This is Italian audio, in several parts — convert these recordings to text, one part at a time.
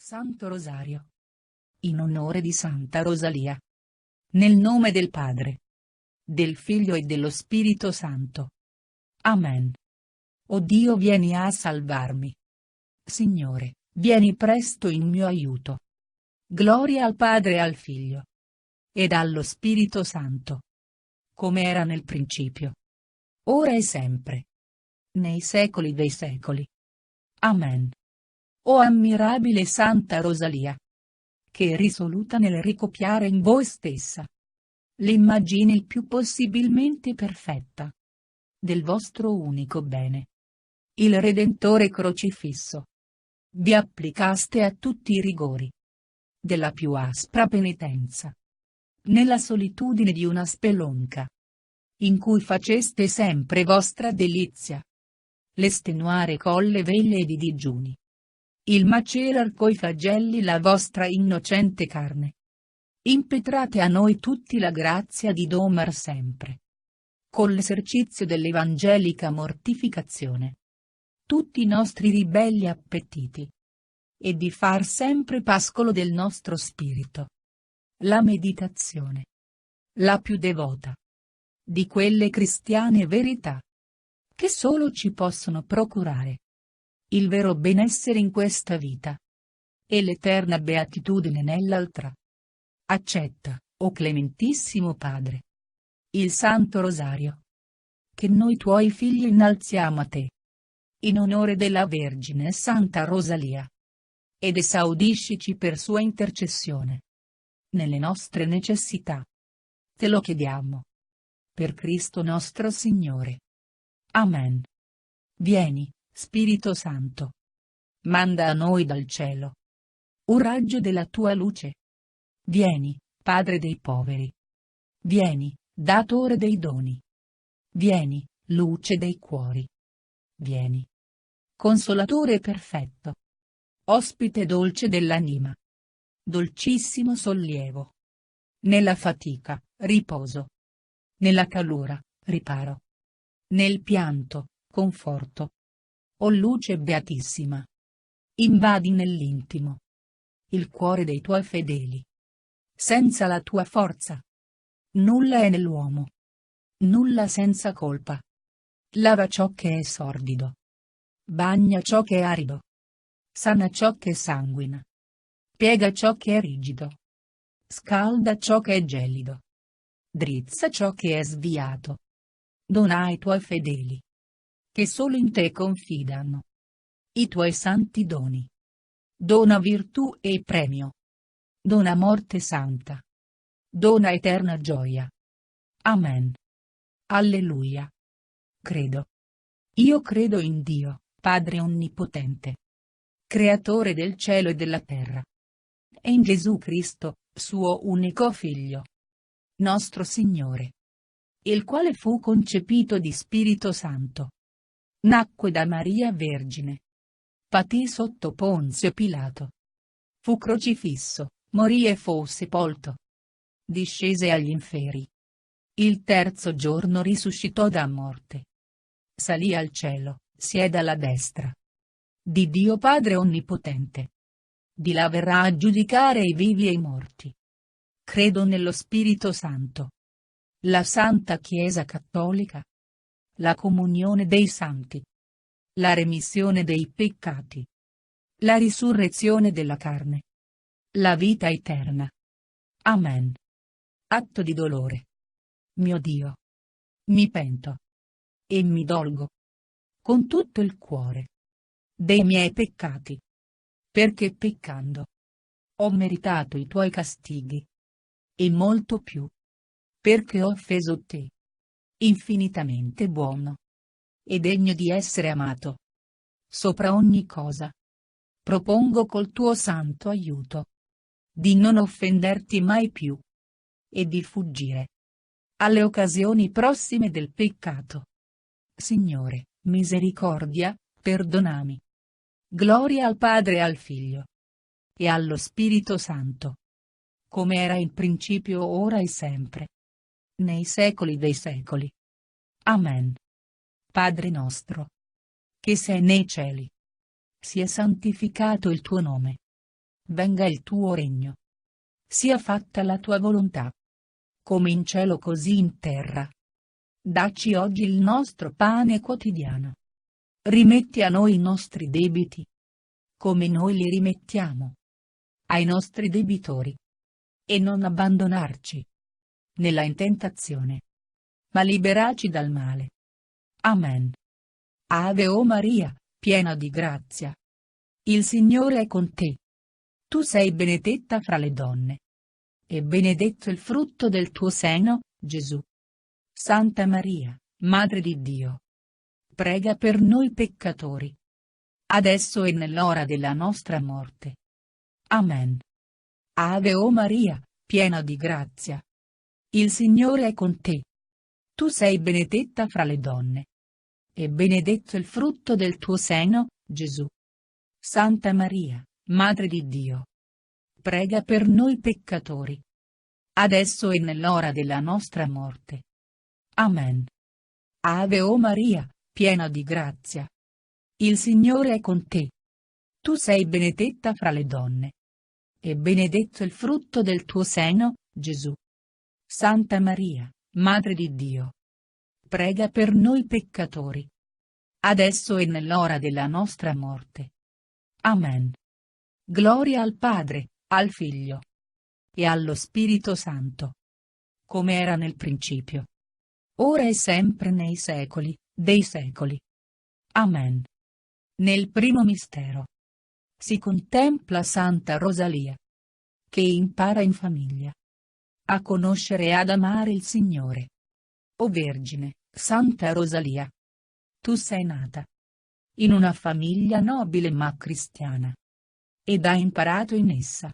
Santo Rosario. In onore di Santa Rosalia. Nel nome del Padre, del Figlio e dello Spirito Santo. Amen. O Dio, vieni a salvarmi. Signore, vieni presto in mio aiuto. Gloria al Padre e al Figlio. Ed allo Spirito Santo. Come era nel principio. Ora e sempre. Nei secoli dei secoli. Amen. O ammirabile Santa Rosalia, che risoluta nel ricopiare in voi stessa l'immagine il più possibilmente perfetta del vostro unico bene, il Redentore crocifisso, vi applicaste a tutti i rigori della più aspra penitenza, nella solitudine di una spelonca, in cui faceste sempre vostra delizia, l'estenuare colle veglie ed i digiuni, il macerar coi flagelli la vostra innocente carne. Impetrate a noi tutti la grazia di domar sempre, con l'esercizio dell'evangelica mortificazione, tutti i nostri ribelli appetiti, e di far sempre pascolo del nostro spirito la meditazione, la più devota, di quelle cristiane verità, che solo ci possono procurare il vero benessere in questa vita e l'eterna beatitudine nell'altra. Accetta, o Clementissimo Padre, il Santo Rosario, che noi tuoi figli innalziamo a te, in onore della Vergine Santa Rosalia, ed esaudiscici per sua intercessione nelle nostre necessità. Te lo chiediamo. Per Cristo nostro Signore. Amen. Vieni, Spirito Santo. Manda a noi dal cielo un raggio della tua luce. Vieni, Padre dei poveri. Vieni, Datore dei doni. Vieni, luce dei cuori. Vieni, Consolatore perfetto. Ospite dolce dell'anima. Dolcissimo sollievo. Nella fatica, riposo. Nella calura, riparo. Nel pianto, conforto. O luce beatissima. Invadi nell'intimo il cuore dei tuoi fedeli. Senza la tua forza nulla è nell'uomo. Nulla senza colpa. Lava ciò che è sordido. Bagna ciò che è arido. Sana ciò che sanguina. Piega ciò che è rigido. Scalda ciò che è gelido. Drizza ciò che è sviato. Dona ai tuoi fedeli, che solo in te confidano, i tuoi santi doni. Dona virtù e premio. Dona morte santa. Dona eterna gioia. Amen. Alleluia. Credo. Io credo in Dio, Padre Onnipotente, Creatore del cielo e della terra, e in Gesù Cristo, suo unico Figlio, nostro Signore, il quale fu concepito di Spirito Santo. Nacque da Maria Vergine. Patì sotto Ponzio Pilato. Fu crocifisso, morì e fu sepolto. Discese agli inferi. Il terzo giorno risuscitò da morte. Salì al cielo, siede alla destra di Dio Padre Onnipotente. Di là verrà a giudicare i vivi e i morti. Credo nello Spirito Santo, la Santa Chiesa Cattolica, la comunione dei santi, la remissione dei peccati, la risurrezione della carne, la vita eterna. Amen. Atto di dolore. Mio Dio, mi pento e mi dolgo con tutto il cuore dei miei peccati, perché peccando ho meritato i tuoi castighi, e molto più, perché ho offeso te, infinitamente buono e degno di essere amato sopra ogni cosa. Propongo col tuo santo aiuto di non offenderti mai più e di fuggire alle occasioni prossime del peccato. Signore, misericordia, perdonami. Gloria al Padre e al Figlio e allo Spirito Santo, come era in principio, ora e sempre, nei secoli dei secoli. Amen. Padre nostro, che sei nei cieli, sia santificato il tuo nome. Venga il tuo regno. Sia fatta la tua volontà. Come in cielo così in terra. Dacci oggi il nostro pane quotidiano. Rimetti a noi i nostri debiti, come noi li rimettiamo ai nostri debitori. E non abbandonarci nella tentazione, ma liberaci dal male. Amen. Ave o Maria, piena di grazia. Il Signore è con te. Tu sei benedetta fra le donne. E benedetto il frutto del tuo seno, Gesù. Santa Maria, Madre di Dio, prega per noi peccatori, adesso e nell'ora della nostra morte. Amen. Ave o Maria, piena di grazia. Il Signore è con te. Tu sei benedetta fra le donne. E benedetto il frutto del tuo seno, Gesù. Santa Maria, Madre di Dio, prega per noi peccatori, adesso e nell'ora della nostra morte. Amen. Ave o Maria, piena di grazia. Il Signore è con te. Tu sei benedetta fra le donne. E benedetto il frutto del tuo seno, Gesù. Santa Maria, Madre di Dio, prega per noi peccatori, adesso e nell'ora della nostra morte. Amen. Gloria al Padre, al Figlio e allo Spirito Santo, come era nel principio, ora e sempre nei secoli dei secoli. Amen. Nel primo mistero si contempla Santa Rosalia, che impara in famiglia a conoscere e ad amare il Signore. O Vergine, Santa Rosalia, tu sei nata in una famiglia nobile ma cristiana, ed hai imparato in essa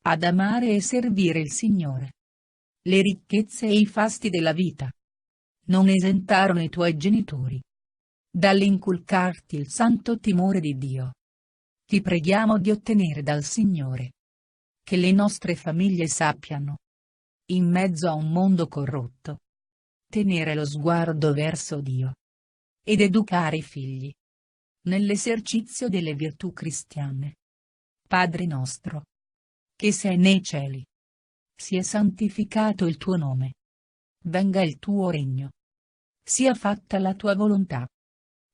ad amare e servire il Signore. Le ricchezze e i fasti della vita non esentarono i tuoi genitori dall'inculcarti il santo timore di Dio. Ti preghiamo di ottenere dal Signore che le nostre famiglie sappiano, in mezzo a un mondo corrotto, tenere lo sguardo verso Dio ed educare i figli nell'esercizio delle virtù cristiane. Padre nostro, che sei nei cieli, sia santificato il tuo nome. Venga il tuo regno. Sia fatta la tua volontà,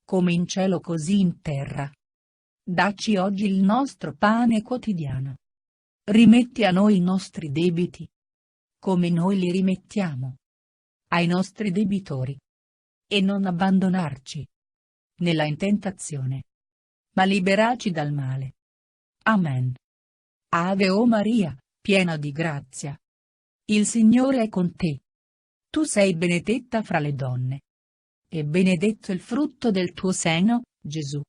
come in cielo così in terra. Dacci oggi il nostro pane quotidiano. Rimetti a noi i nostri debiti, come noi li rimettiamo ai nostri debitori. E non abbandonarci nella tentazione, ma liberaci dal male. Amen. Ave o Maria, piena di grazia. Il Signore è con te. Tu sei benedetta fra le donne. E benedetto il frutto del tuo seno, Gesù.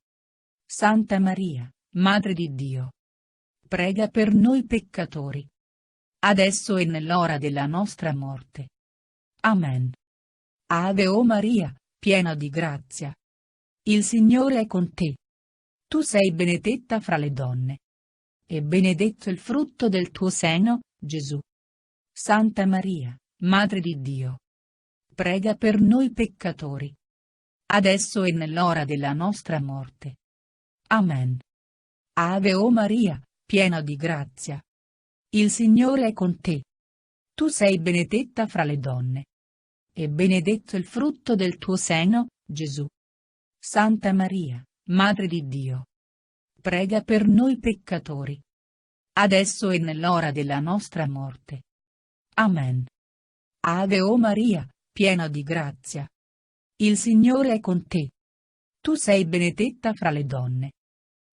Santa Maria, Madre di Dio, prega per noi peccatori, adesso e nell'ora della nostra morte. Amen. Ave o Maria, piena di grazia. Il Signore è con te. Tu sei benedetta fra le donne. E benedetto il frutto del tuo seno, Gesù. Santa Maria, Madre di Dio, prega per noi peccatori, adesso e nell'ora della nostra morte. Amen. Ave o Maria, piena di grazia. Il Signore è con te. Tu sei benedetta fra le donne. E benedetto il frutto del tuo seno, Gesù. Santa Maria, Madre di Dio, prega per noi peccatori, adesso e nell'ora della nostra morte. Amen. Ave o Maria, piena di grazia. Il Signore è con te. Tu sei benedetta fra le donne.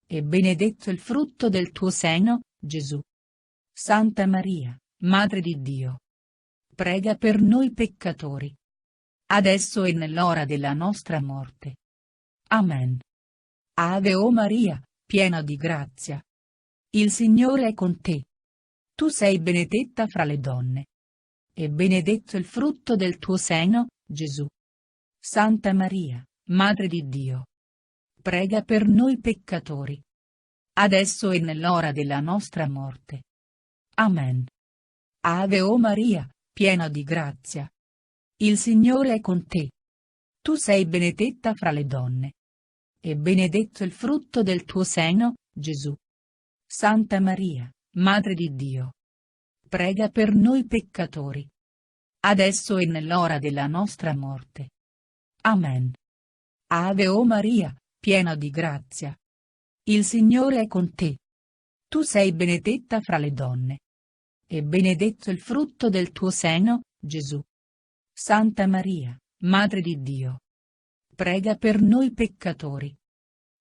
E benedetto il frutto del tuo seno, Gesù. Santa Maria, Madre di Dio, prega per noi peccatori, adesso e nell'ora della nostra morte. Amen. Ave o Maria, piena di grazia. Il Signore è con te. Tu sei benedetta fra le donne. E benedetto il frutto del tuo seno, Gesù. Santa Maria, Madre di Dio, prega per noi peccatori, adesso e nell'ora della nostra morte. Amen. Ave o Maria, piena di grazia. Il Signore è con te. Tu sei benedetta fra le donne. E benedetto il frutto del tuo seno, Gesù. Santa Maria, Madre di Dio, prega per noi peccatori, adesso e nell'ora della nostra morte. Amen. Ave o Maria, piena di grazia. Il Signore è con te. Tu sei benedetta fra le donne. E benedetto il frutto del tuo seno, Gesù. Santa Maria, Madre di Dio, prega per noi peccatori,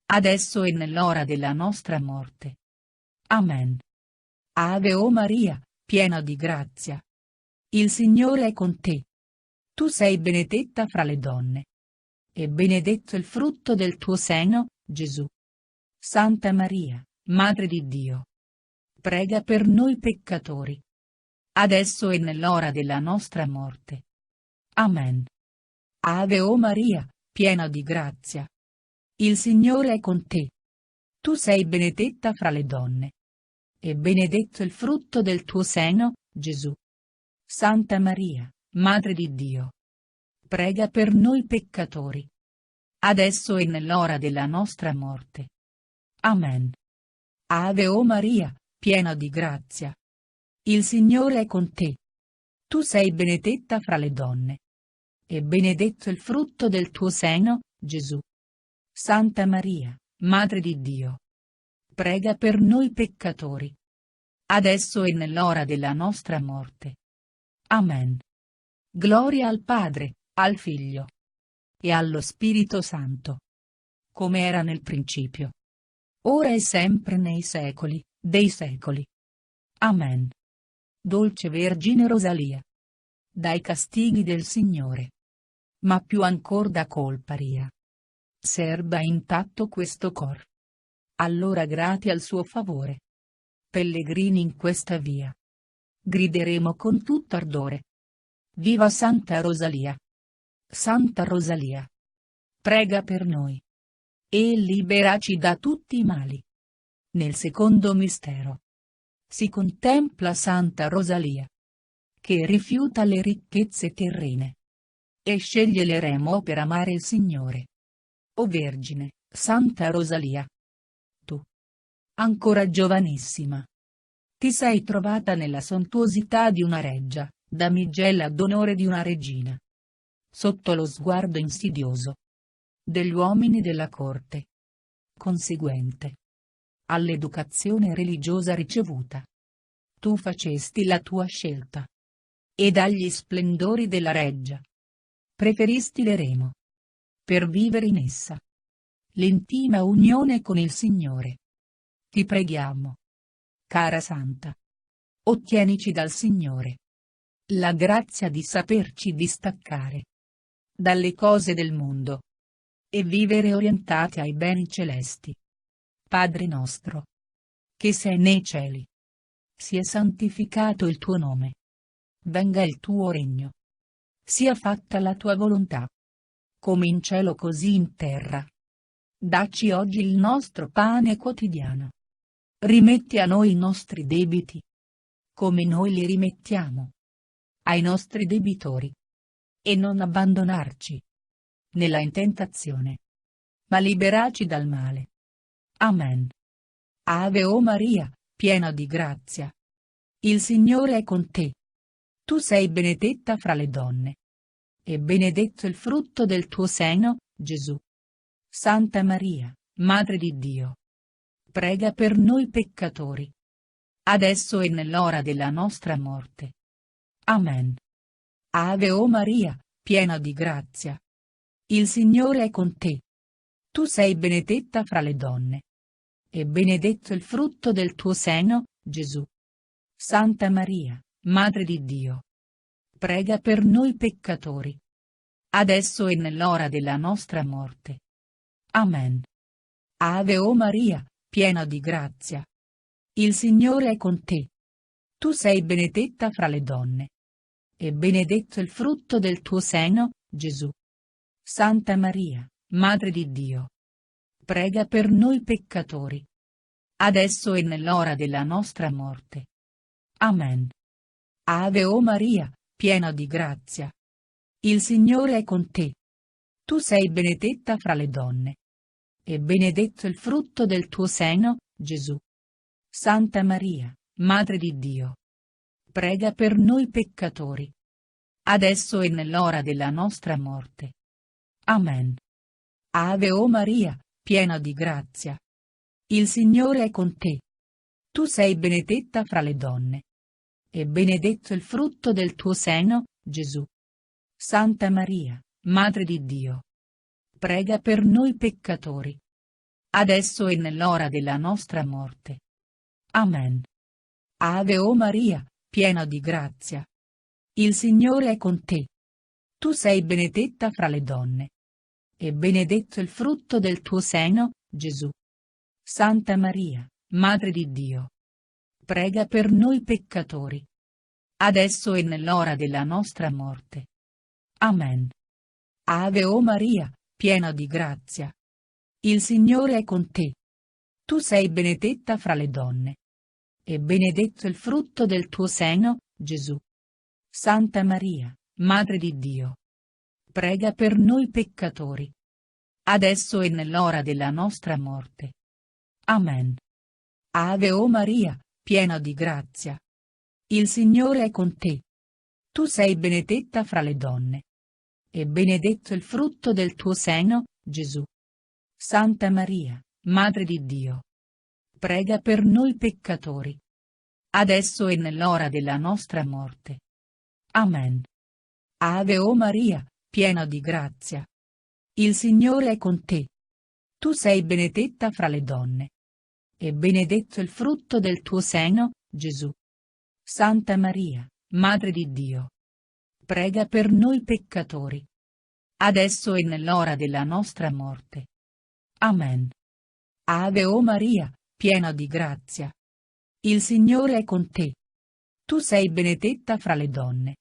adesso e nell'ora della nostra morte. Amen. Ave o Maria, piena di grazia. Il Signore è con te. Tu sei benedetta fra le donne. E benedetto il frutto del tuo seno, Gesù. Santa Maria, Madre di Dio, prega per noi peccatori, adesso e nell'ora della nostra morte. Amen. Ave o Maria, piena di grazia. Il Signore è con te. Tu sei benedetta fra le donne. E benedetto il frutto del tuo seno, Gesù. Santa Maria, Madre di Dio, prega per noi peccatori, adesso e nell'ora della nostra morte. Amen. Ave o Maria, piena di grazia. Il Signore è con te. Tu sei benedetta fra le donne. E benedetto il frutto del tuo seno, Gesù. Santa Maria, Madre di Dio, prega per noi peccatori, adesso e nell'ora della nostra morte. Amen. Gloria al Padre, al Figlio e allo Spirito Santo, come era nel principio, ora e sempre nei secoli dei secoli. Amen. Dolce Vergine Rosalia, dai castighi del Signore, ma più ancor da colpa ria, serba intatto questo cor. Allora grati al suo favore, pellegrini in questa via, grideremo con tutto ardore. Viva Santa Rosalia! Santa Rosalia, prega per noi e liberaci da tutti i mali. Nel secondo mistero si contempla Santa Rosalia, che rifiuta le ricchezze terrene e sceglie l'eremo per amare il Signore. O Vergine, Santa Rosalia, tu, ancora giovanissima, ti sei trovata nella sontuosità di una reggia, damigella d'onore di una regina, sotto lo sguardo insidioso degli uomini della corte, conseguente all'educazione religiosa ricevuta. Tu facesti la tua scelta, e dagli splendori della reggia preferisti l'eremo, per vivere in essa l'intima unione con il Signore. Ti preghiamo, cara Santa, ottienici dal Signore la grazia di saperci distaccare dalle cose del mondo e vivere orientati ai beni celesti. Padre nostro, che sei nei cieli, sia santificato il tuo nome. Venga il tuo regno. Sia fatta la tua volontà, come in cielo così in terra. Dacci oggi il nostro pane quotidiano. Rimetti a noi i nostri debiti, come noi li rimettiamo ai nostri debitori. E non abbandonarci nella intentazione, ma liberaci dal male. Amen. Ave o Maria, piena di grazia. Il Signore è con te. Tu sei benedetta fra le donne. E benedetto il frutto del tuo seno, Gesù. Santa Maria, Madre di Dio, prega per noi peccatori, adesso e nell'ora della nostra morte. Amen. Ave o Maria, piena di grazia. Il Signore è con te. Tu sei benedetta fra le donne. E benedetto il frutto del tuo seno, Gesù. Santa Maria, Madre di Dio, prega per noi peccatori, adesso e nell'ora della nostra morte. Amen. Ave o Maria, piena di grazia. Il Signore è con te. Tu sei benedetta fra le donne. E benedetto il frutto del tuo seno, Gesù. Santa Maria, Madre di Dio, prega per noi peccatori, adesso e nell'ora della nostra morte. Amen. Ave o Maria, piena di grazia. Il Signore è con te. Tu sei benedetta fra le donne. E benedetto il frutto del tuo seno, Gesù. Santa Maria, Madre di Dio, prega per noi peccatori, adesso e nell'ora della nostra morte. Amen. Ave o Maria, piena di grazia. Il Signore è con te. Tu sei benedetta fra le donne. E benedetto il frutto del tuo seno, Gesù. Santa Maria, Madre di Dio, prega per noi peccatori, adesso e nell'ora della nostra morte. Amen. Ave o Maria, piena di grazia. Il Signore è con te. Tu sei benedetta fra le donne. E benedetto il frutto del tuo seno, Gesù. Santa Maria, Madre di Dio, prega per noi peccatori, adesso e nell'ora della nostra morte. Amen. Ave o Maria, piena di grazia. Il Signore è con te. Tu sei benedetta fra le donne. E benedetto il frutto del tuo seno, Gesù. Santa Maria, Madre di Dio, prega per noi peccatori, adesso e nell'ora della nostra morte. Amen. Ave o Maria, piena di grazia. Il Signore è con te. Tu sei benedetta fra le donne. E benedetto il frutto del tuo seno, Gesù. Santa Maria, Madre di Dio, prega per noi peccatori, adesso e nell'ora della nostra morte. Amen. Ave o Maria, piena di grazia. Il Signore è con te. Tu sei benedetta fra le donne. E benedetto il frutto del tuo seno, Gesù. Santa Maria, Madre di Dio, prega per noi peccatori, adesso e nell'ora della nostra morte. Amen. Ave o Maria, piena di grazia. Il Signore è con te. Tu sei benedetta fra le donne.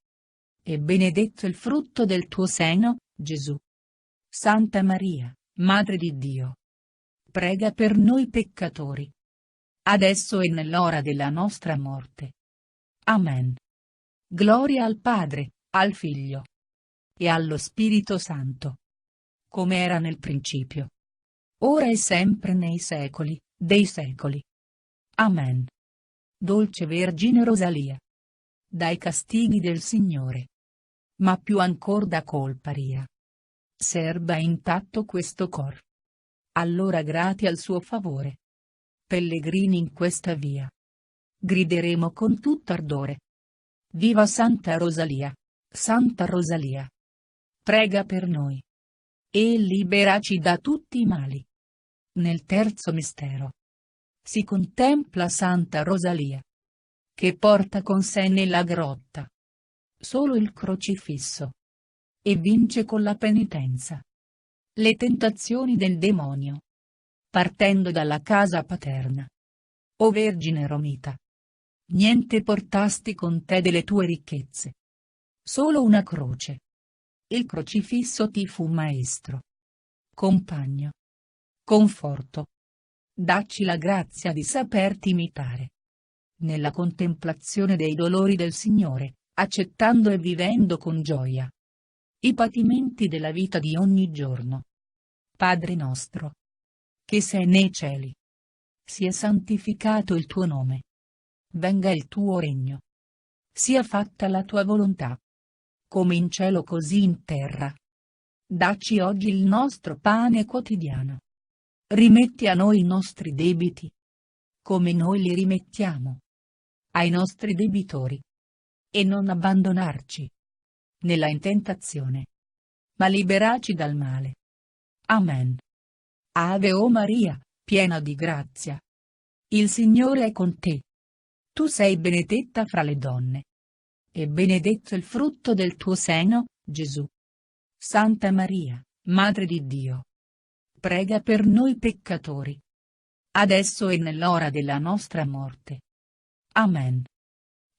E benedetto il frutto del tuo seno, Gesù. Santa Maria, Madre di Dio, prega per noi peccatori, adesso e nell'ora della nostra morte. Amen. Gloria al Padre, al Figlio e allo Spirito Santo, come era nel principio, ora e sempre nei secoli dei secoli. Amen. Dolce Vergine Rosalia, dai castighi del Signore, ma più ancor da colpa ria, serba intatto questo cor. Allora grati al suo favore, pellegrini in questa via, grideremo con tutto ardore. Viva Santa Rosalia, Santa Rosalia, prega per noi e liberaci da tutti i mali. Nel terzo mistero si contempla Santa Rosalia, che porta con sé nella grotta solo il crocifisso e vince con la penitenza le tentazioni del demonio, partendo dalla casa paterna. O Vergine Romita, niente portasti con te delle tue ricchezze, solo una croce. Il crocifisso ti fu maestro, compagno, conforto. Dacci la grazia di saperti imitare nella contemplazione dei dolori del Signore, accettando e vivendo con gioia i patimenti della vita di ogni giorno. Padre nostro, che sei nei cieli, sia santificato il tuo nome. Venga il tuo regno. Sia fatta la tua volontà, come in cielo così in terra. Dacci oggi il nostro pane quotidiano. Rimetti a noi i nostri debiti, come noi li rimettiamo ai nostri debitori. E non abbandonarci nella tentazione, ma liberaci dal male. Amen. Ave o Maria, piena di grazia. Il Signore è con te. Tu sei benedetta fra le donne. E benedetto il frutto del tuo seno, Gesù. Santa Maria, Madre di Dio, prega per noi peccatori, adesso e nell'ora della nostra morte. Amen.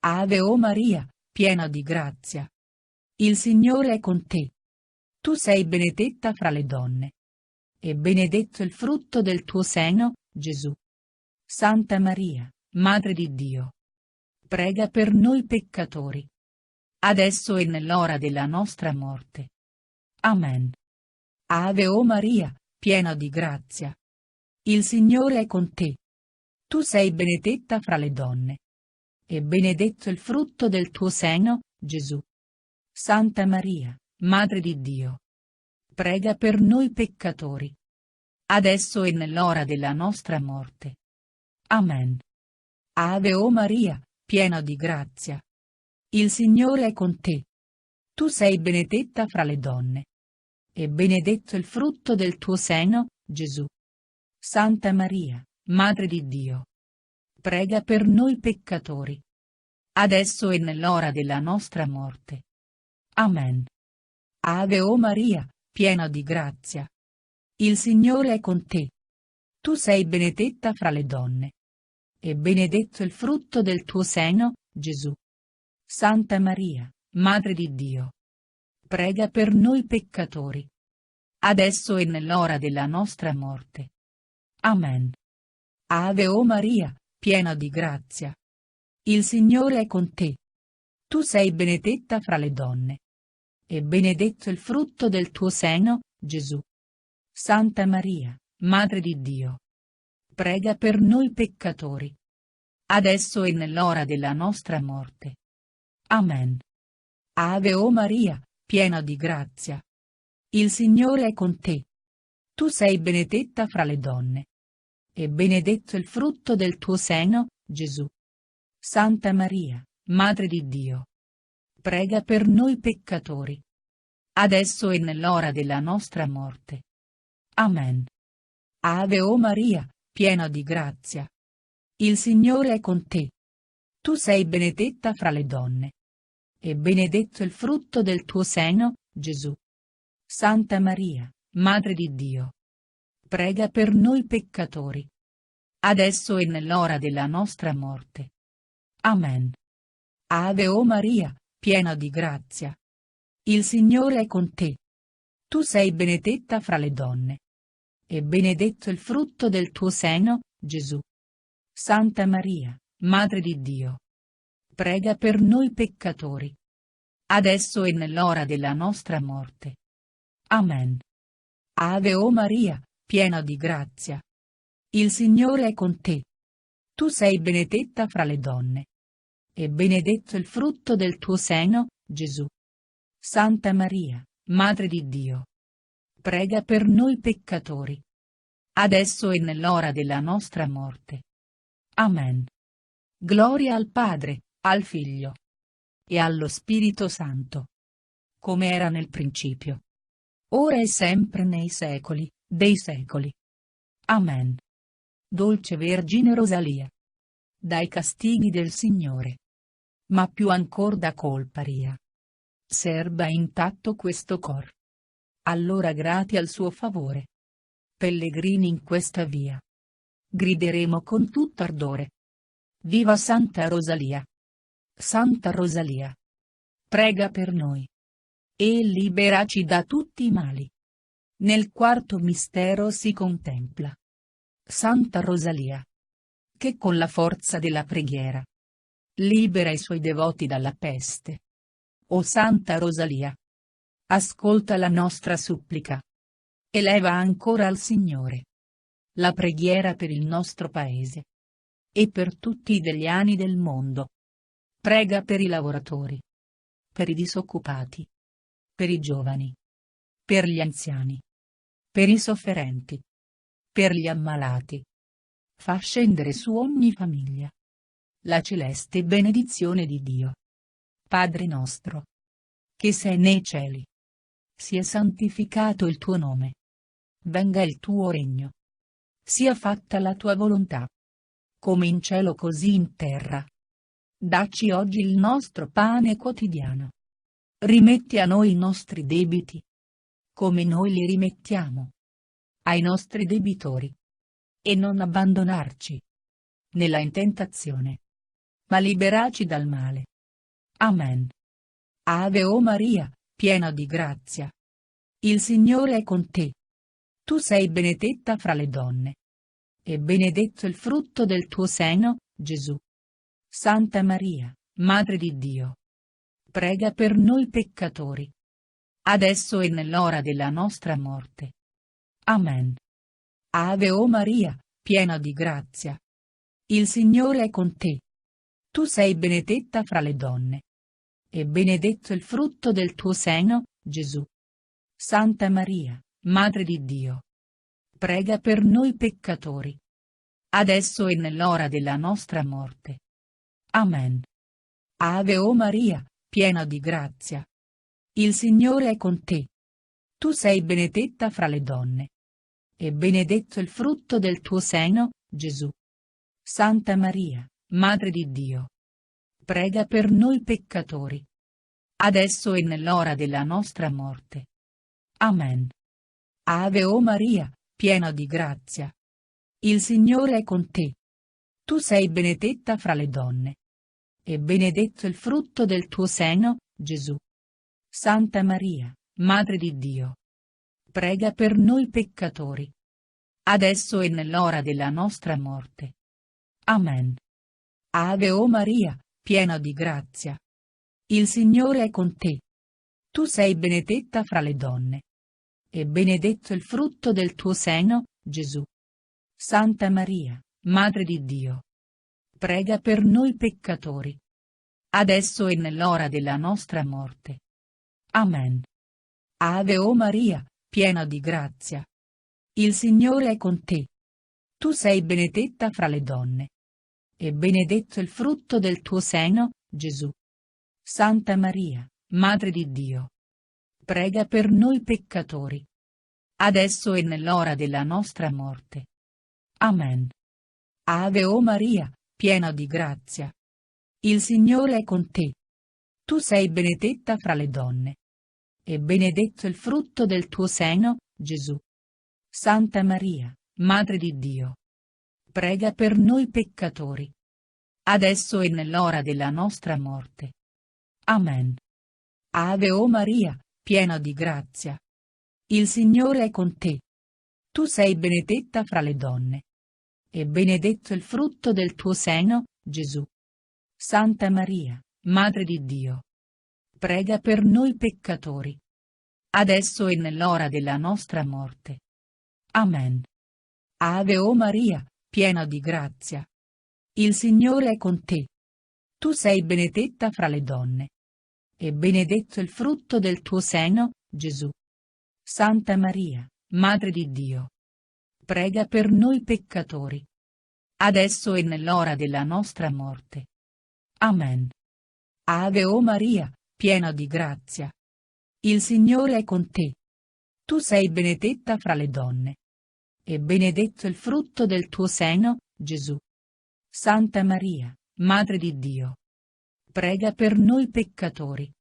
Ave o Maria, piena di grazia. Il Signore è con te. Tu sei benedetta fra le donne. E benedetto il frutto del tuo seno, Gesù. Santa Maria, Madre di Dio, prega per noi peccatori, adesso e nell'ora della nostra morte. Amen. Ave o Maria, piena di grazia. Il Signore è con te. Tu sei benedetta fra le donne. E benedetto il frutto del tuo seno, Gesù. Santa Maria, Madre di Dio, prega per noi peccatori, adesso e nell'ora della nostra morte. Amen. Ave o Maria, piena di grazia. Il Signore è con te. Tu sei benedetta fra le donne. E benedetto il frutto del tuo seno, Gesù. Santa Maria, Madre di Dio, prega per noi peccatori, adesso e nell'ora della nostra morte. Amen. Ave o Maria, piena di grazia. Il Signore è con te. Tu sei benedetta fra le donne. E benedetto il frutto del tuo seno, Gesù. Santa Maria, Madre di Dio, prega per noi peccatori, adesso e nell'ora della nostra morte. Amen. Ave o Maria, piena di grazia. Il Signore è con te. Tu sei benedetta fra le donne. E benedetto il frutto del tuo seno, Gesù. Santa Maria, Madre di Dio, prega per noi peccatori, adesso e nell'ora della nostra morte. Amen. Ave o Maria, piena di grazia. Il Signore è con te. Tu sei benedetta fra le donne. E benedetto il frutto del tuo seno, Gesù. Santa Maria, Madre di Dio, prega per noi peccatori, adesso e nell'ora della nostra morte. Amen. Ave o Maria, piena di grazia. Il Signore è con te. Tu sei benedetta fra le donne. E benedetto il frutto del tuo seno, Gesù. Santa Maria, Madre di Dio, prega per noi peccatori, adesso e nell'ora della nostra morte. Amen. Ave o Maria, piena di grazia. Il Signore è con te. Tu sei benedetta fra le donne. E benedetto il frutto del tuo seno, Gesù. Santa Maria, Madre di Dio, prega per noi peccatori, adesso e nell'ora della nostra morte. Amen. Ave o Maria, piena di grazia. Il Signore è con te. Tu sei benedetta fra le donne. E benedetto il frutto del tuo seno, Gesù. Santa Maria, Madre di Dio, prega per noi peccatori, adesso e nell'ora della nostra morte. Amen. Gloria al Padre, al Figlio e allo Spirito Santo, come era nel principio, ora e sempre nei secoli dei secoli. Amen. Dolce Vergine Rosalia, dai castighi del Signore, ma più ancor da colpa ria, serba intatto questo cor. Allora grati al suo favore, pellegrini in questa via, grideremo con tutto ardore. Viva Santa Rosalia! Santa Rosalia, prega per noi e liberaci da tutti i mali. Nel quarto mistero si contempla Santa Rosalia, che con la forza della preghiera libera i suoi devoti dalla peste. O Santa Rosalia, ascolta la nostra supplica. Eleva ancora al Signore la preghiera per il nostro Paese e per tutti i degliani del mondo. Prega per i lavoratori, per i disoccupati, per i giovani, per gli anziani, per i sofferenti, per gli ammalati. Fa scendere su ogni famiglia la celeste benedizione di Dio. Padre nostro, che sei nei cieli, sia santificato il tuo nome. Venga il tuo regno. Sia fatta la tua volontà, come in cielo così in terra. Dacci oggi il nostro pane quotidiano. Rimetti a noi i nostri debiti, come noi li rimettiamo ai nostri debitori. E non abbandonarci nella intentazione, ma liberaci dal male. Amen. Ave o Maria, piena di grazia. Il Signore è con te. Tu sei benedetta fra le donne. E benedetto il frutto del tuo seno, Gesù. Santa Maria, Madre di Dio, prega per noi peccatori, adesso e nell'ora della nostra morte. Amen. Ave o Maria, piena di grazia. Il Signore è con te. Tu sei benedetta fra le donne. E benedetto il frutto del tuo seno, Gesù. Santa Maria, Madre di Dio, prega per noi peccatori, adesso e nell'ora della nostra morte. Amen. Ave o Maria, piena di grazia. Il Signore è con te. Tu sei benedetta fra le donne. E benedetto il frutto del tuo seno, Gesù. Santa Maria, Madre di Dio, prega per noi peccatori, adesso e nell'ora della nostra morte. Amen. Ave o Maria, piena di grazia. Il Signore è con te. Tu sei benedetta fra le donne. E benedetto il frutto del tuo seno, Gesù. Santa Maria, Madre di Dio, prega per noi peccatori, adesso e nell'ora della nostra morte. Amen. Ave o Maria, piena di grazia. Il Signore è con te. Tu sei benedetta fra le donne. E benedetto il frutto del tuo seno, Gesù. Santa Maria, Madre di Dio, prega per noi peccatori, adesso e nell'ora della nostra morte. Amen. Ave o Maria, piena di grazia. Il Signore è con te. Tu sei benedetta fra le donne. E benedetto il frutto del tuo seno, Gesù. Santa Maria, Madre di Dio, prega per noi peccatori, adesso e nell'ora della nostra morte. Amen. Ave o Maria, piena di grazia. Il Signore è con te. Tu sei benedetta fra le donne. E benedetto il frutto del tuo seno, Gesù. Santa Maria, Madre di Dio, prega per noi peccatori, adesso e nell'ora della nostra morte. Amen. Ave o Maria, piena di grazia. Il Signore è con te. Tu sei benedetta fra le donne. E benedetto il frutto del tuo seno, Gesù. Santa Maria, Madre di Dio, prega per noi peccatori, adesso e nell'ora della nostra morte. Amen. Ave o Maria, piena di grazia. Il Signore è con te. Tu sei benedetta fra le donne. E benedetto il frutto del tuo seno, Gesù. Santa Maria, Madre di Dio, prega per noi peccatori, adesso e nell'ora della nostra morte. Amen. Ave o Maria, piena di grazia. Il Signore è con te. Tu sei benedetta fra le donne. E benedetto il frutto del tuo seno, Gesù. Santa Maria, Madre di Dio, prega per noi peccatori,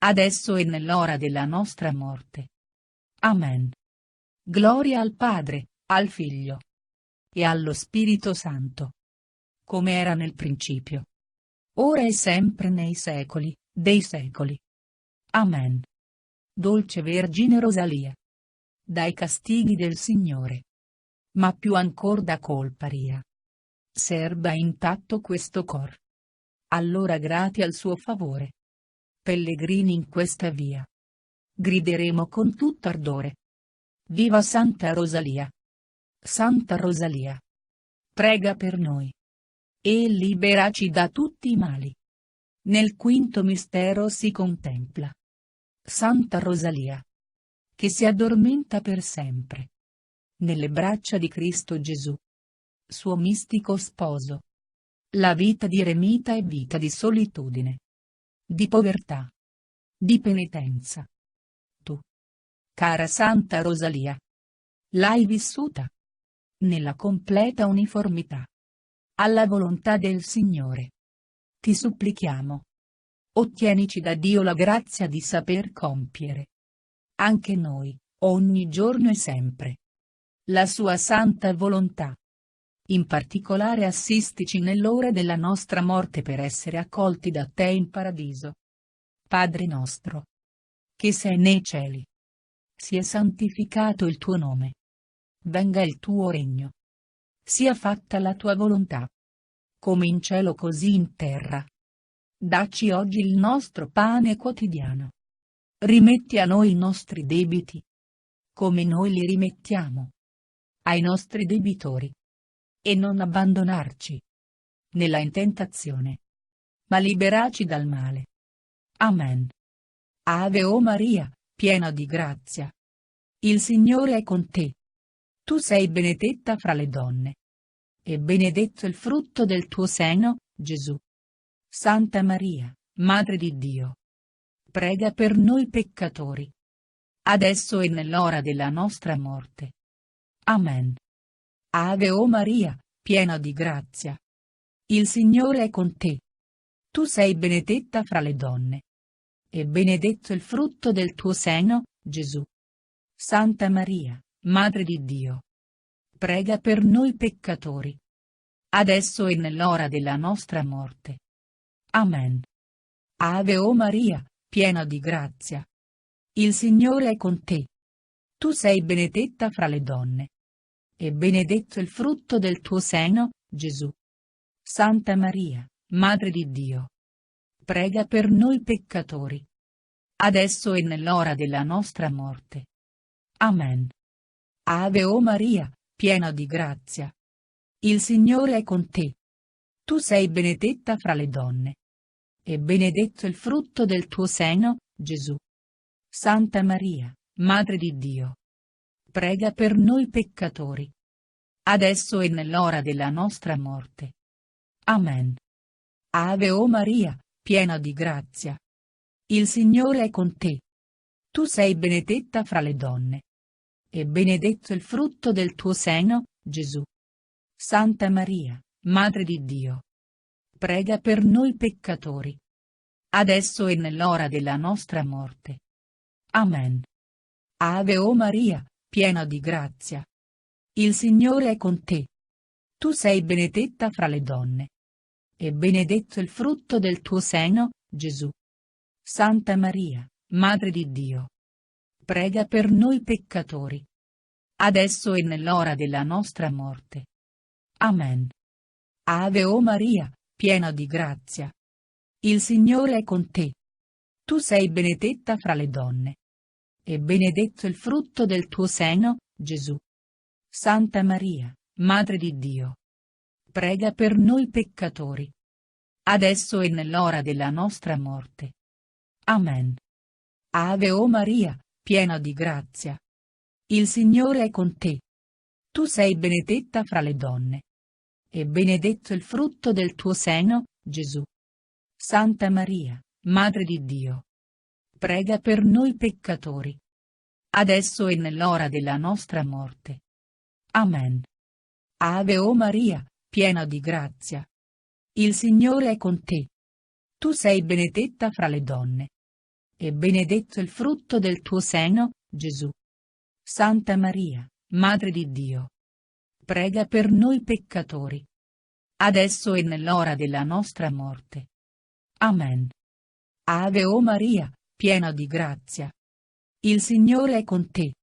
adesso e nell'ora della nostra morte. Amen. Gloria al Padre, al Figlio e allo Spirito Santo, come era nel principio, ora e sempre nei secoli dei secoli. Amen. Dolce Vergine Rosalia, dai castighi del Signore, ma più ancor da colpa ria, serba intatto questo cor. Allora grati al suo favore, pellegrini in questa via, grideremo con tutto ardore. Viva Santa Rosalia! Santa Rosalia, prega per noi e liberaci da tutti i mali. Nel quinto mistero si contempla Santa Rosalia, che si addormenta per sempre nelle braccia di Cristo Gesù, suo mistico sposo. La vita di eremita è vita di solitudine, di povertà, di penitenza. Tu, cara Santa Rosalia, l'hai vissuta nella completa uniformità alla volontà del Signore. Ti supplichiamo, ottienici da Dio la grazia di saper compiere, anche noi, ogni giorno e sempre, la sua santa volontà. In particolare assistici nell'ora della nostra morte per essere accolti da te in paradiso. Padre nostro, che sei nei cieli, sia santificato il tuo nome. Venga il tuo regno. Sia fatta la tua volontà, come in cielo così in terra. Dacci oggi il nostro pane quotidiano. Rimetti a noi i nostri debiti, come noi li rimettiamo ai nostri debitori. E non abbandonarci nella intentazione, ma liberaci dal male. Amen. Ave o Maria, piena di grazia. Il Signore è con te. Tu sei benedetta fra le donne. E benedetto il frutto del tuo seno, Gesù. Santa Maria, Madre di Dio, prega per noi peccatori, adesso e nell'ora della nostra morte. Amen. Ave o Maria, piena di grazia. Il Signore è con te. Tu sei benedetta fra le donne. E benedetto il frutto del tuo seno, Gesù. Santa Maria, Madre di Dio, prega per noi peccatori, adesso e nell'ora della nostra morte. Amen. Ave o Maria, piena di grazia. Il Signore è con te. Tu sei benedetta fra le donne. E benedetto il frutto del tuo seno, Gesù. Santa Maria, Madre di Dio, prega per noi peccatori, adesso e nell'ora della nostra morte. Amen. Ave o Maria, piena di grazia. Il Signore è con te. Tu sei benedetta fra le donne. E benedetto il frutto del tuo seno, Gesù. Santa Maria, Madre di Dio, prega per noi peccatori, adesso e nell'ora della nostra morte. Amen. Ave o Maria, piena di grazia. Il Signore è con te. Tu sei benedetta fra le donne. E benedetto il frutto del tuo seno, Gesù. Santa Maria, Madre di Dio, prega per noi peccatori, adesso e nell'ora della nostra morte. Amen. Ave o Maria, piena di grazia. Il Signore è con te. Tu sei benedetta fra le donne. E benedetto il frutto del tuo seno, Gesù. Santa Maria, Madre di Dio, prega per noi peccatori, adesso e nell'ora della nostra morte. Amen. Ave o Maria, piena di grazia. Il Signore è con te. Tu sei benedetta fra le donne. E benedetto il frutto del tuo seno, Gesù. Santa Maria, Madre di Dio, prega per noi peccatori, adesso e nell'ora della nostra morte. Amen. Ave o Maria, piena di grazia. Il Signore è con te. Tu sei benedetta fra le donne. E benedetto il frutto del tuo seno, Gesù. Santa Maria, Madre di Dio, prega per noi peccatori, adesso e nell'ora della nostra morte. Amen. Ave o Maria, piena di grazia. Il Signore è con te. Tu sei benedetta fra le donne. E benedetto il frutto del tuo seno, Gesù. Santa Maria, Madre di Dio, prega per noi peccatori, adesso e nell'ora della nostra morte. Amen. Ave o Maria, piena di grazia. Il Signore è con te.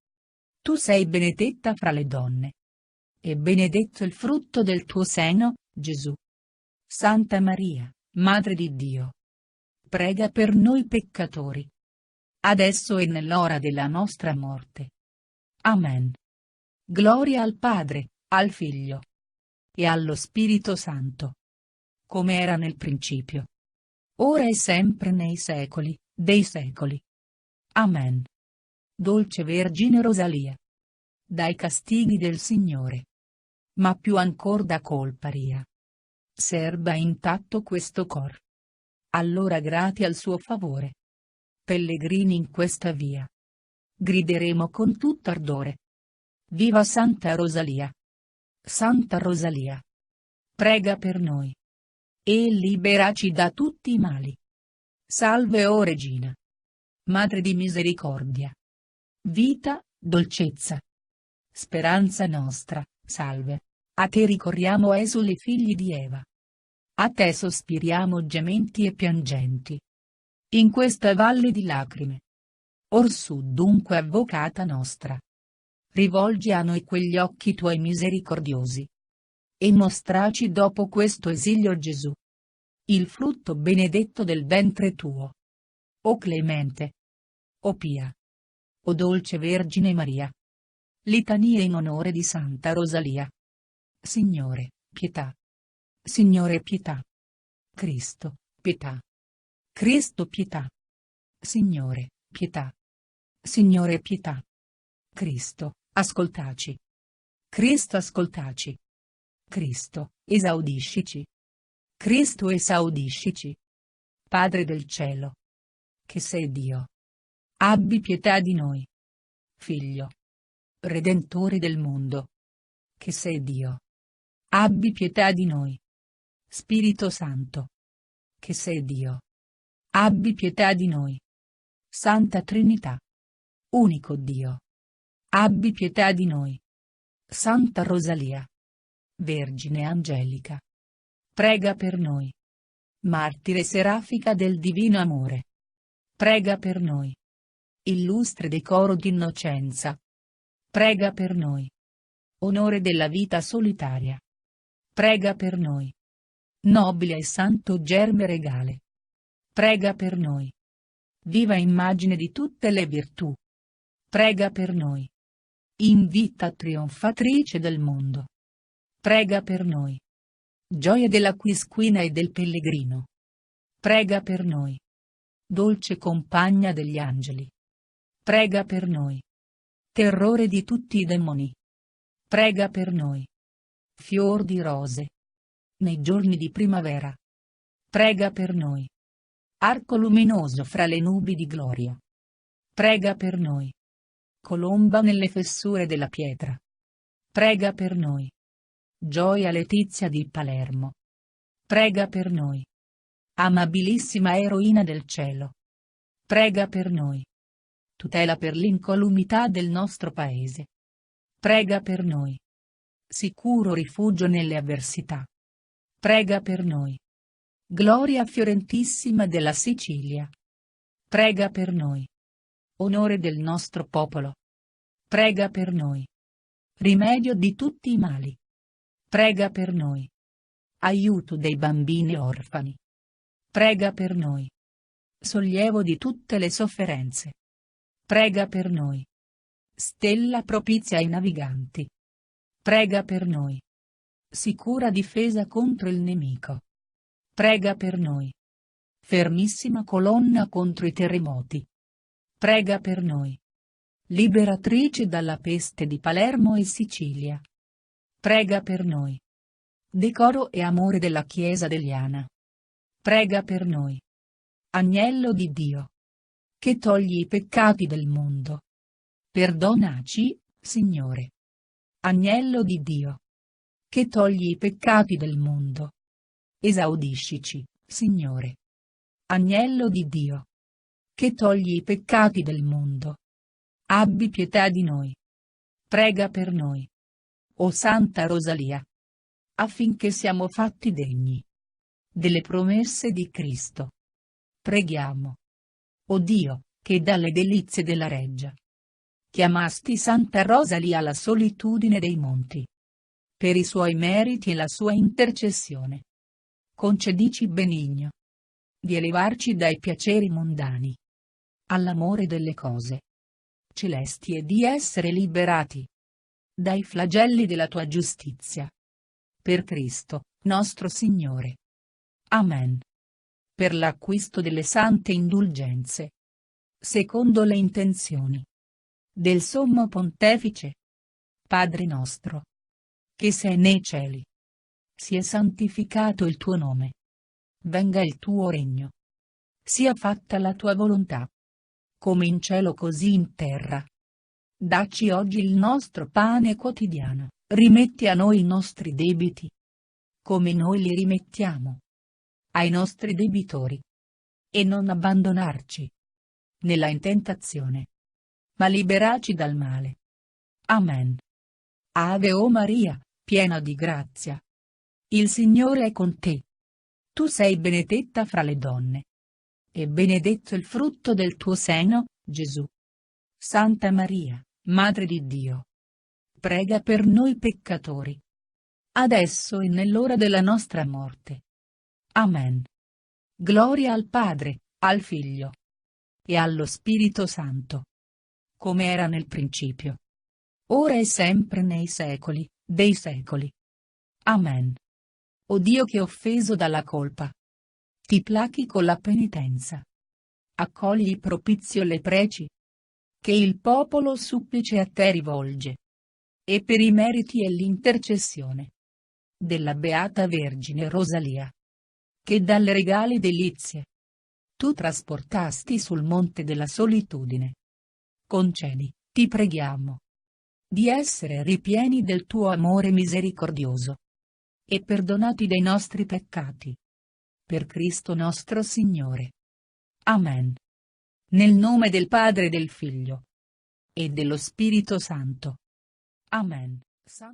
Tu sei benedetta fra le donne. E benedetto il frutto del tuo seno, Gesù. Santa Maria, Madre di Dio, prega per noi peccatori, adesso e nell'ora della nostra morte. Amen. Gloria al Padre, al Figlio e allo Spirito Santo, come era nel principio, ora e sempre nei secoli dei secoli. Amen. Dolce Vergine Rosalia, dai castighi del Signore, ma più ancor da colpa ria, serba intatto questo cor. Allora grati al suo favore, pellegrini in questa via, grideremo con tutto ardore. Viva Santa Rosalia! Santa Rosalia, prega per noi e liberaci da tutti i mali. Salve o Regina, Madre di misericordia, vita, dolcezza, speranza nostra, salve. A te ricorriamo esuli figli di Eva. A te sospiriamo gementi e piangenti. In questa valle di lacrime. Orsù dunque avvocata nostra, rivolgi a noi quegli occhi tuoi misericordiosi. E mostraci dopo questo esilio Gesù, il frutto benedetto del ventre tuo. O clemente, o pia, o dolce Vergine Maria. Litanie in onore di Santa Rosalia. Signore, pietà. Signore pietà. Cristo, pietà. Cristo pietà. Signore, pietà. Signore pietà. Cristo, ascoltaci. Cristo ascoltaci. Cristo, esaudiscici. Cristo esaudiscici. Padre del cielo, che sei Dio, abbi pietà di noi. Figlio, Redentore del mondo, che sei Dio, abbi pietà di noi. Spirito Santo, che sei Dio, abbi pietà di noi. Santa Trinità, unico Dio, abbi pietà di noi. Santa Rosalia, Vergine Angelica, prega per noi. Martire serafica del divino amore, prega per noi. Illustre decoro d'innocenza, prega per noi. Onore della vita solitaria, prega per noi. Nobile e santo germe regale, prega per noi. Viva immagine di tutte le virtù, prega per noi. In vita trionfatrice del mondo, prega per noi. Gioia della quisquina e del pellegrino, prega per noi. Dolce compagna degli angeli, prega per noi. Terrore di tutti i demoni, prega per noi. Fior di rose, nei giorni di primavera, prega per noi. Arco luminoso fra le nubi di gloria, prega per noi. Colomba nelle fessure della pietra, prega per noi. Gioia letizia di Palermo, prega per noi. Amabilissima eroina del cielo, prega per noi. Tutela per l'incolumità del nostro paese, prega per noi. Sicuro rifugio nelle avversità, prega per noi. Gloria fiorentissima della Sicilia, prega per noi. Onore del nostro popolo, prega per noi. Rimedio di tutti i mali, prega per noi. Aiuto dei bambini orfani, prega per noi. Sollievo di tutte le sofferenze, prega per noi. Stella propizia ai naviganti, prega per noi. Sicura difesa contro il nemico, prega per noi. Fermissima colonna contro i terremoti, prega per noi. Liberatrice dalla peste di Palermo e Sicilia, prega per noi. Decoro e amore della Chiesa deliana, prega per noi. Agnello di Dio, che togli i peccati del mondo, perdonaci, Signore. Agnello di Dio, che togli i peccati del mondo, esaudiscici, Signore. Agnello di Dio, che togli i peccati del mondo, abbi pietà di noi. Prega per noi, o Santa Rosalia, affinché siamo fatti degni delle promesse di Cristo. Preghiamo. O Dio, che dalle delizie della reggia chiamasti Santa Rosalia alla solitudine dei monti, per i suoi meriti e la sua intercessione, concedici benigno di elevarci dai piaceri mondani all'amore delle cose celesti e di essere liberati dai flagelli della tua giustizia. Per Cristo, nostro Signore. Amen. Per l'acquisto delle sante indulgenze, secondo le intenzioni del Sommo Pontefice, Padre nostro, che sei nei cieli, sia santificato il tuo nome. Venga il tuo regno. Sia fatta la tua volontà, come in cielo così in terra. Dacci oggi il nostro pane quotidiano. Rimetti a noi i nostri debiti, come noi li rimettiamo ai nostri debitori. E non abbandonarci nella tentazione, ma liberaci dal male. Amen. Ave o Maria, piena di grazia. Il Signore è con te. Tu sei benedetta fra le donne, e benedetto il frutto del tuo seno, Gesù. Santa Maria, Madre di Dio, prega per noi peccatori, adesso e nell'ora della nostra morte. Amen. Gloria al Padre, al Figlio e allo Spirito Santo, come era nel principio, ora e sempre nei secoli dei secoli. Amen. O Dio che offeso dalla colpa, ti plachi con la penitenza. Accogli propizio le preci che il popolo supplice a te rivolge. E per i meriti e l'intercessione della Beata Vergine Rosalia, che dalle regale delizie tu trasportasti sul monte della solitudine, concedi, ti preghiamo, di essere ripieni del tuo amore misericordioso e perdonati dei nostri peccati. Per Cristo nostro Signore. Amen. Nel nome del Padre e del Figlio e dello Spirito Santo. Amen.